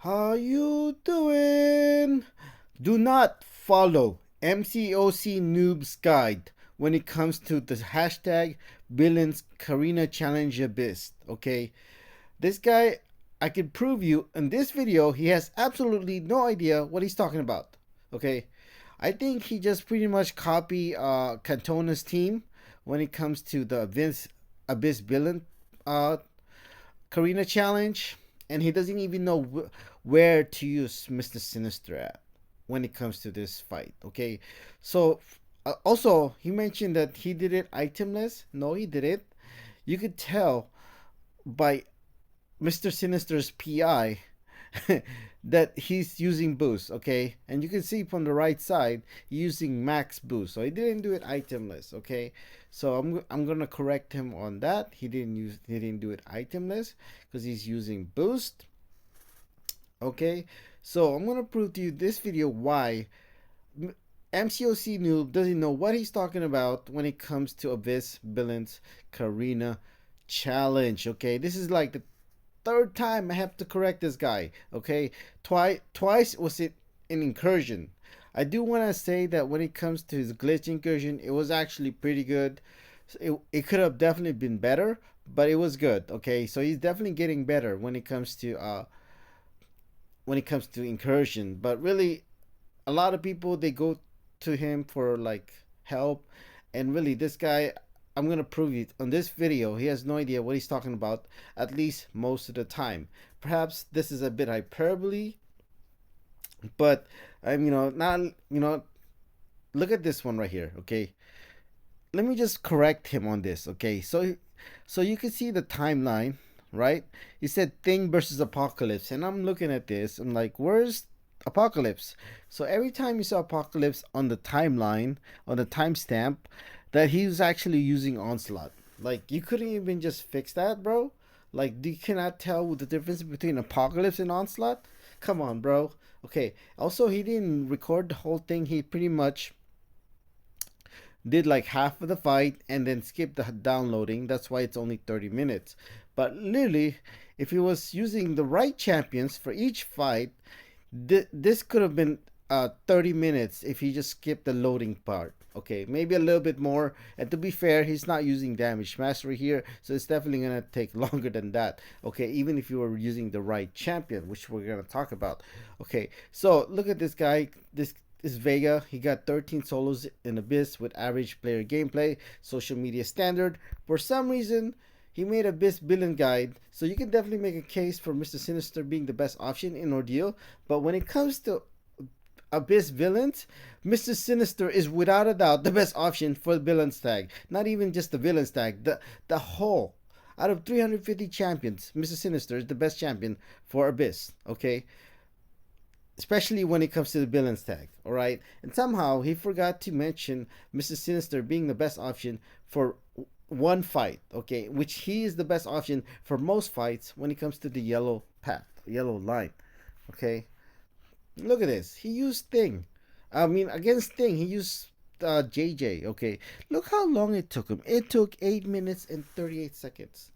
How you doing? Do not follow MCOC Noob's guide when it comes to the hashtag Villains Carina Challenge Abyss. Okay, this guy, I can prove you in this video, he has absolutely no idea what he's talking about. Okay, I think he just pretty much copy Cantona's team when it comes to the Abyss Villain uh, Carina Challenge, and he doesn't even know where to use Mr. Sinister at when it comes to this fight. Okay, so also he mentioned that he did it itemless. No, he didn't. You could tell by Mr. Sinister's PI that he's using boost, okay? And you can see from the right side using max boost. So he didn't do it itemless, okay? So I'm going to correct him on that. He didn't do it itemless because he's using boost. Okay? So I'm going to prove to you this video why MCOC Noob doesn't know what he's talking about when it comes to Abyss Villains Carina Challenge. Okay, this is like the third time I have to correct this guy. Okay, twice was it an incursion. I do want to say that when it comes to his glitch incursion, it was actually pretty good. It could have definitely been better, but it was good. Okay, so he's definitely getting better when it comes to incursion. But really, a lot of people they go to him for like help, and really this guy, I'm gonna prove it on this video, he has no idea what he's talking about, at least most of the time. Perhaps this is a bit hyperbole, but I'm not look at this one right here. Okay, let me just correct him on this. Okay, so you can see the timeline, right? He said Thing versus Apocalypse, and I'm looking at this. I'm like, where's Apocalypse? So every time you saw Apocalypse on the timeline, on the timestamp, that he was actually using Onslaught. Like you couldn't even just fix that, bro. Like you cannot tell the difference between Apocalypse and Onslaught. Come on, bro. Okay. Also, he didn't record the whole thing. He pretty much did like half of the fight and then skipped the downloading. That's why it's only 30 minutes. But literally, if he was using the right champions for each fight, this could have been 30 minutes if he just skipped the loading part. Okay, maybe a little bit more. And to be fair, he's not using damage mastery here, so it's definitely gonna take longer than that. Okay, even if you were using the right champion, which we're gonna talk about. Okay, so look at this guy. This is Vega. He got 13 solos in Abyss with average player gameplay, social media standard. For some reason, he made Abyss villain guide, so you can definitely make a case for Mr. Sinister being the best option in Ordeal. But when it comes to Abyss villains, Mr. Sinister is without a doubt the best option for the villains tag. Not even just the villains tag, the whole. Out of 350 champions, Mr. Sinister is the best champion for Abyss. Okay, especially when it comes to the villains tag. All right, and somehow he forgot to mention Mr. Sinister being the best option for one fight. Okay, which he is the best option for most fights when it comes to the yellow path, yellow line. Okay, look at this. He used Thing. I mean, against Thing, he used JJ. Okay, look how long it took him. It took 8 minutes and 38 seconds.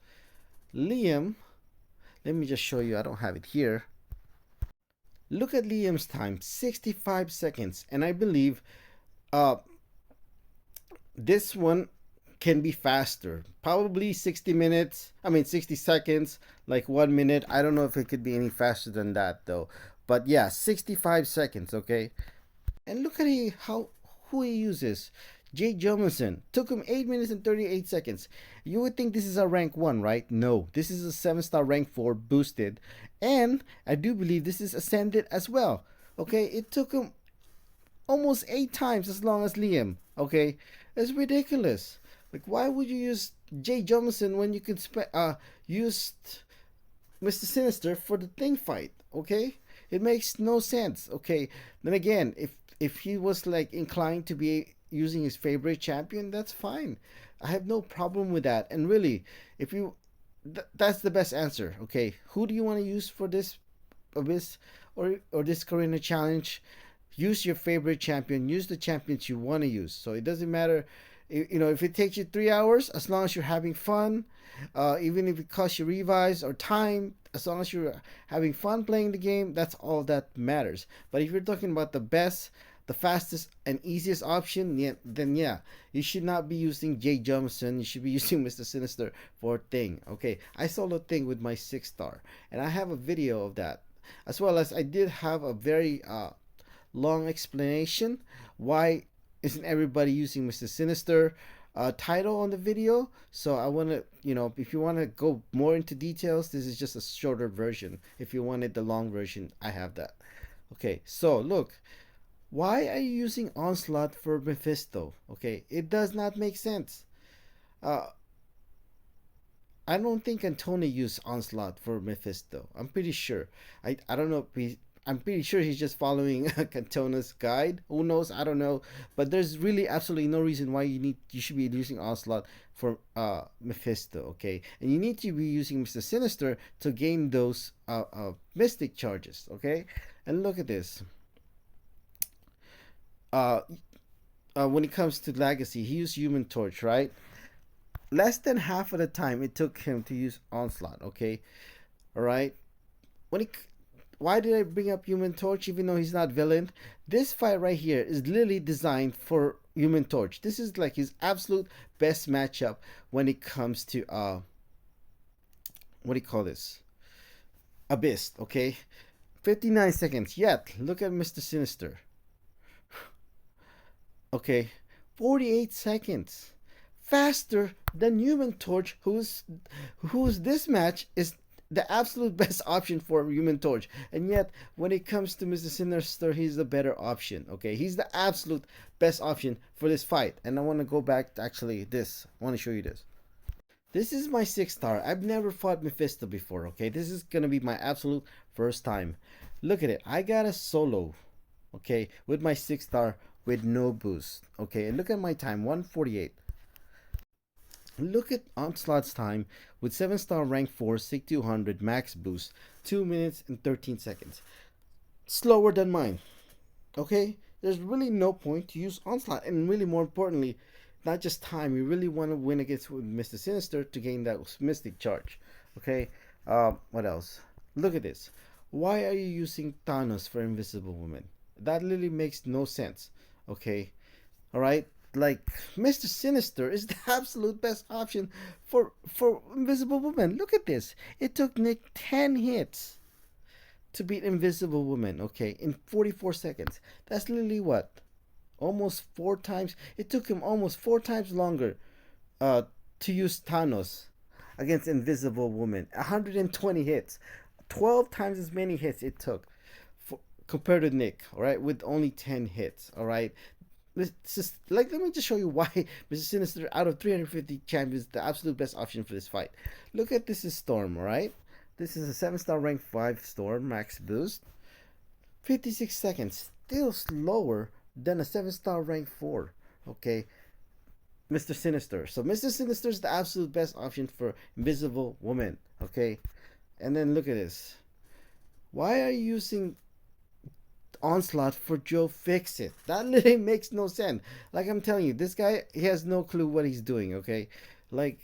Liam, let me just show you. I don't have it here. Look at Liam's time, 65 seconds. And I believe uh, this one can be faster. Probably 60 minutes. I mean, 60 seconds, like 1 minute. I don't know if it could be any faster than that, though. But yeah, 65 seconds, okay? And look at who he uses. Jay Johnson took him 8 minutes and 38 seconds. You would think this is a rank 1, right? No, this is a 7-star rank 4 boosted. And I do believe this is ascended as well. Okay, it took him almost 8 times as long as Liam. Okay, it's ridiculous. Like, why would you use Jay Johnson when you could use Mr. Sinister for the Thing fight? Okay, it makes no sense. Okay, then again, if he was like inclined to be using his favorite champion, that's fine. I have no problem with that. And really, if you that's the best answer. Okay, who do you want to use for this Abyss or this Carina challenge? Use your favorite champion. Use the champions you want to use. So it doesn't matter, if it takes you 3 hours, as long as you're having fun, even if it costs you revives or time, as long as you're having fun playing the game, that's all that matters. But if you're talking about the best, the fastest and easiest option, yeah, then yeah, you should not be using Jay Johnson. You should be using Mr. Sinister for Thing. Okay, I solo Thing with my 6-star, and I have a video of that, as well as I did have a very long explanation why isn't everybody using Mr. Sinister title on the video. So I want to, if you want to go more into details, this is just a shorter version. If you wanted the long version, I have that. Okay, so look, why are you using Onslaught for Mephisto? Okay, it does not make sense. Uh, I don't think Antonio used Onslaught for Mephisto. I'm pretty sure. I don't know if I'm pretty sure he's just following Cantona's guide. Who knows? I don't know. But there's really absolutely no reason why you should be using Onslaught for Mephisto, okay? And you need to be using Mr. Sinister to gain those mystic charges, okay? And look at this. When it comes to Legacy, he used Human Torch, right? Less than half of the time it took him to use Onslaught, okay? All right? When it Why did I bring up Human Torch even though he's not villain? This fight right here is literally designed for Human Torch. This is like his absolute best matchup when it comes to what do you call this? Abyss, okay? 59 seconds. Yet, look at Mr. Sinister. Okay, 48 seconds. Faster than Human Torch, who's this match is the absolute best option for Human Torch. And yet, when it comes to Mr. Sinister, he's the better option. Okay, he's the absolute best option for this fight. And I want to go back to actually this. I want to show you this. This is my 6-star. I've never fought Mephisto before. Okay, this is gonna be my absolute first time. Look at it. I got a solo. Okay, with my 6-star with no boost. Okay, and look at my time, 148. Look at Onslaught's time with 7-star rank 4, 6200 max boost, 2 minutes and 13 seconds. Slower than mine. Okay? There's really no point to use Onslaught, and really more importantly, not just time, you really want to win against Mr. Sinister to gain that mystic charge. Okay? What else? Look at this. Why are you using Thanos for Invisible Woman? That literally makes no sense. Okay? Alright? Like, Mr. Sinister is the absolute best option for Invisible Woman. Look at this. It took Nick 10 hits to beat Invisible Woman, okay, in 44 seconds. That's literally what? Almost 4 times. It took him almost 4 times longer to use Thanos against Invisible Woman. 120 hits. 12 times as many hits it took compared to Nick, alright, with only 10 hits, alright? Let me just show you why Mr. Sinister, out of 350 champions, the absolute best option for this fight. Look at this is Storm, alright? This is a 7-star rank 5 Storm, max boost. 56 seconds, still slower than a 7-star rank 4, okay? Mr. Sinister. So Mr. Sinister is the absolute best option for Invisible Woman, okay? And then look at this. Why are you using Onslaught for Joe Fixit? That literally makes no sense. Like I'm telling you, this guy, he has no clue what he's doing, okay? Like,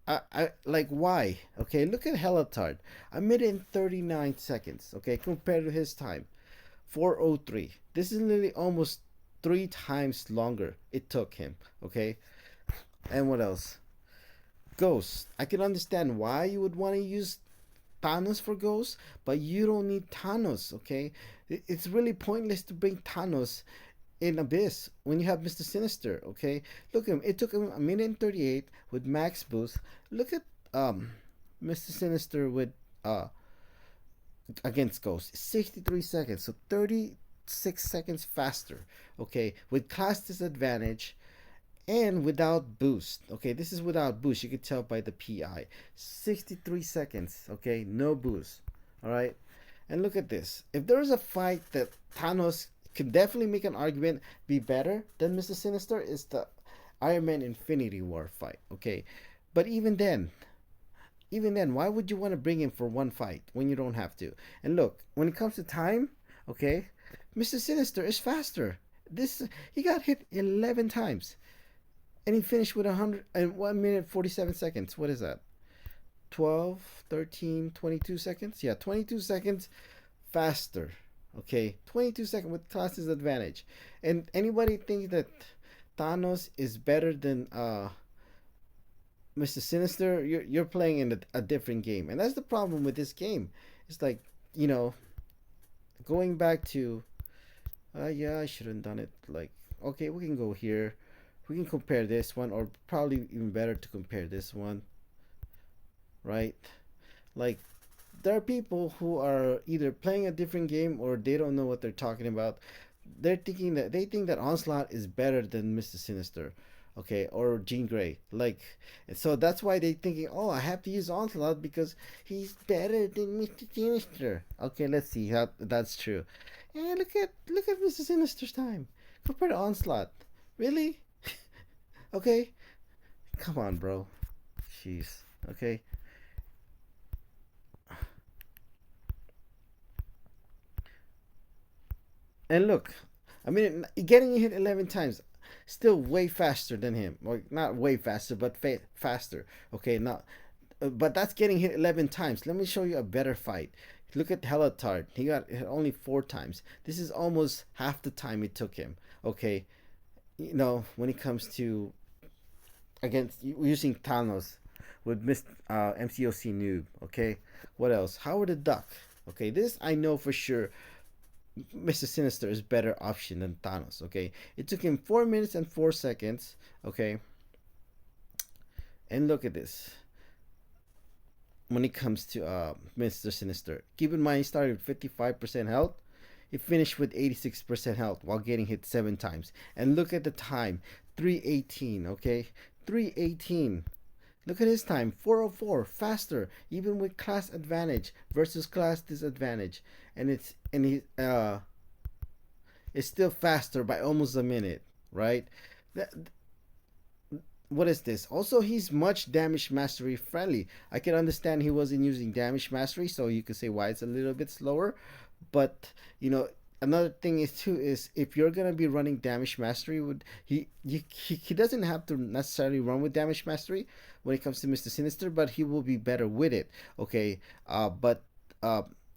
I like, why? Okay, look at Helitard. I made it in 39 seconds, okay, compared to his time, 4:03. This is literally almost 3 times longer it took him, okay? And what else? Ghost. I can understand why you would want to use Thanos for Ghost, but you don't need Thanos, okay? It's really pointless to bring Thanos in Abyss when you have Mr. Sinister, okay? Look at him. It took him 1:38 with max boost. Look at Mr. Sinister with against Ghost, 63 seconds, so 36 seconds faster, okay? With class disadvantage and without boost. Okay, this is without boost. You can tell by the PI. 63 seconds, okay? No boost. All right? And look at this. If there is a fight that Thanos can definitely make an argument be better than Mr. Sinister, is the Iron Man Infinity War fight, okay? But even then, why would you want to bring him for one fight when you don't have to? And look, when it comes to time, okay, Mr. Sinister is faster. He got hit 11 times. And he finished with 1 minute 47 seconds. What is that? 12, 13, 22 seconds. Yeah, 22 seconds faster. Okay, 22 seconds with class disadvantage. And anybody think that Thanos is better than Mr. Sinister? You're playing in a different game, and that's the problem with this game. It's like, you know, going back to yeah, I shouldn't done it. Like, okay, we can go here. We can compare this one, or probably even better to compare this one, right? Like, there are people who are either playing a different game or they don't know what they're talking about. They think that Onslaught is better than Mr. Sinister, okay, or Jean Grey. Like, so that's why they thinking, oh, I have to use Onslaught because he's better than Mr. Sinister. Okay, let's see how that's true. And look at Mr. Sinister's time compared to Onslaught. Really? Okay, come on, bro. Jeez. Okay. And look, I mean, getting hit 11 times, still way faster than him. Or not way faster, but faster. Okay, not. But that's getting hit 11 times. Let me show you a better fight. Look at Helatard. He got hit only 4 times. This is almost half the time it took him. Okay, when it comes to against using Thanos with MCOC Noob. Okay, what else? Howard the Duck. Okay, this I know for sure Mr. Sinister is better option than Thanos. Okay, it took him 4 minutes and 4 seconds. Okay, and look at this. When it comes to Mr. Sinister, keep in mind he started with 55% health. He finished with 86% health while getting hit 7 times. And look at the time, 318. Okay, 318. Look at his time, 404, faster, even with class advantage versus class disadvantage, and it's still faster by almost a minute, right? That, what is this? Also, he's much damage mastery friendly. I can understand he wasn't using damage mastery, so you could say why it's a little bit slower. But another thing is too is if you're gonna be running damage mastery, would he doesn't have to necessarily run with damage mastery when it comes to Mr. Sinister, but he will be better with it. Okay, but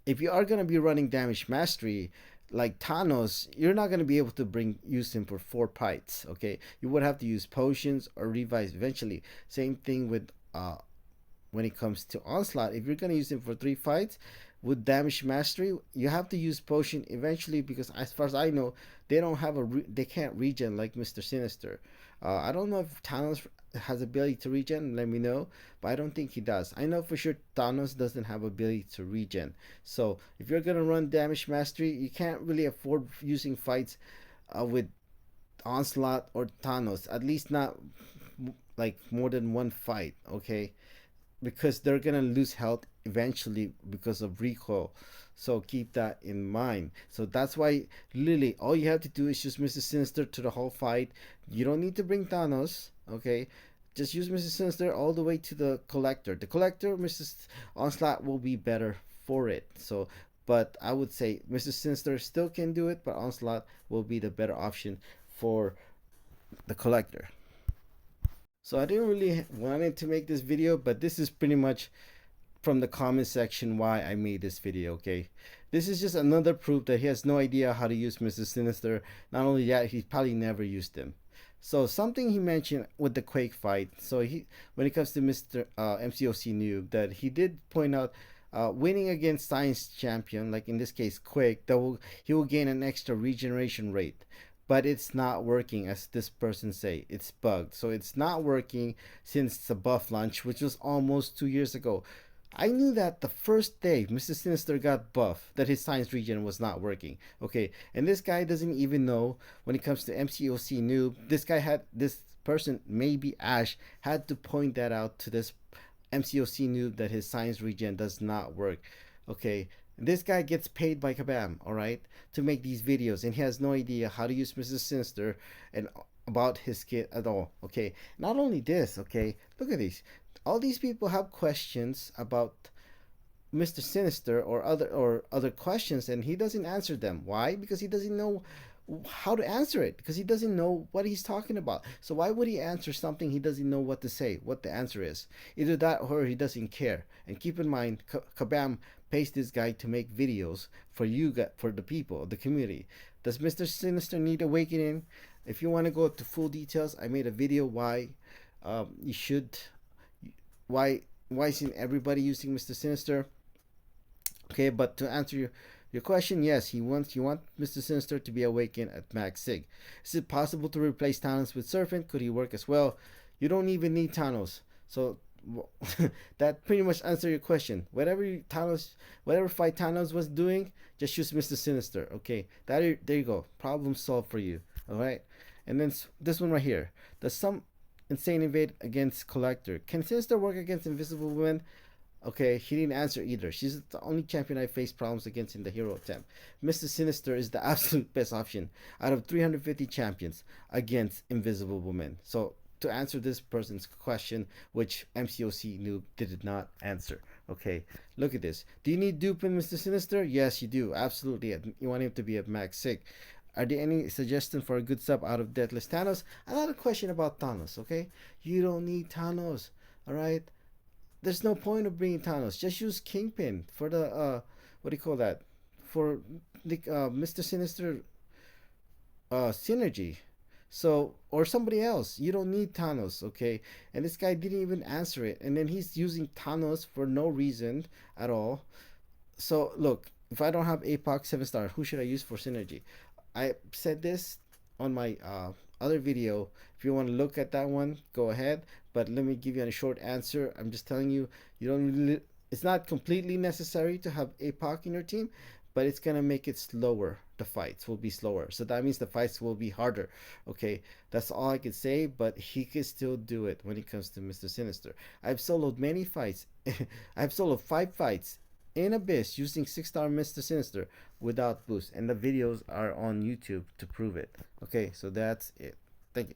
if you are gonna be running damage mastery, like Thanos, you're not gonna be able to use him for 4 fights. Okay, you would have to use potions or revives eventually. Same thing with when it comes to Onslaught. If you're gonna use him for 3 fights with damage mastery, you have to use potion eventually because as far as I know, they don't have they can't regen like Mr. Sinister. I don't know if Thanos has ability to regen. Let me know, but I don't think he does. I know for sure Thanos doesn't have ability to regen. So if you're gonna run damage mastery, you can't really afford using fights with Onslaught or Thanos. At least not like more than 1 fight. Okay, because they're gonna lose health eventually because of recoil. So keep that in mind. So that's why literally all you have to do is just Mr. Sinister to the whole fight. You don't need to bring Thanos. Okay, just use Mr. Sinister all the way to the collector. The collector, Mr. Onslaught will be better for it. So, but I would say Mr. Sinister still can do it, but Onslaught will be the better option for the collector. So I didn't really wanted to make this video, but this is pretty much from the comment section why I made this video. Okay, this is just another proof that he has no idea how to use Mr. Sinister. Not only that, he's probably never used him. So something he mentioned with the Quake fight. So when it comes to Mr. MCOC Noob, that he did point out winning against Science Champion, like in this case Quake, he will gain an extra regeneration rate. But it's not working, as this person say. It's bugged. So it's not working since the buff launch, which was almost 2 years ago. I knew that the first day Mr. Sinister got buff that his science regen was not working. Okay, and this guy doesn't even know when it comes to MCOC Noob. This person, maybe Ash, had to point that out to this MCOC Noob that his science regen does not work. Okay, this guy gets paid by Kabam, alright, to make these videos, and he has no idea how to use Mr. Sinister and about his kit at all. Okay, not only this, okay, look at these. All these people have questions about Mr. Sinister or other questions, and he doesn't answer them. Why? Because he doesn't know how to answer it, because he doesn't know what he's talking about. So why would he answer something he doesn't know what to say, what the answer is? Either that or he doesn't care. And keep in mind, Kabam pays this guy to make videos for you, for the people, the community. Does Mr. Sinister need awakening? If you want to go to full details, I made a video why you should, why isn't everybody using Mr. Sinister? Okay, but to answer your question, yes, you want Mr. Sinister to be awakened at max sig. Is it possible to replace Thanos with Serpent? Could he work as well? You don't even need Thanos. So that pretty much answer your question. Whatever fight Thanos was doing, just use Mr. Sinister. Okay, there you go. Problem solved for you. All right, and then this one right here. Does some insane invade against Collector? Can Sinister work against Invisible Woman? Okay, he didn't answer either. She's the only champion I faced problems against in the hero attempt. Mr. Sinister is the absolute best option out of 350 champions against Invisible Woman. So to answer this person's question, which MCOC Noob did not answer. Okay, look at this. Do you need dupe in Mr. Sinister? Yes, you do. Absolutely. You want him to be at max sig. Are there any suggestions for a good sub out of Deathless Thanos? Another question about Thanos, okay? You don't need Thanos, alright? There's no point of bringing Thanos. Just use Kingpin for the what do you call that? For the Mr. Sinister synergy. So or somebody else. You don't need Thanos, okay? And this guy didn't even answer it, and then he's using Thanos for no reason at all. So look, if I don't have APOC 7-star, who should I use for synergy? I said this on my other video. If you want to look at that one, go ahead. But let me give you a short answer. I'm just telling you, you don't really, it's not completely necessary to have APOC in your team, but it's gonna make it slower. The fights will be slower, so that means the fights will be harder. Okay, that's all I can say. But he can still do it when it comes to Mr. Sinister. I've soloed many fights. I've soloed 5 fights in Abyss using 6-star Mr. Sinister without boost, and the videos are on YouTube to prove it. Okay, so that's it. Thank you.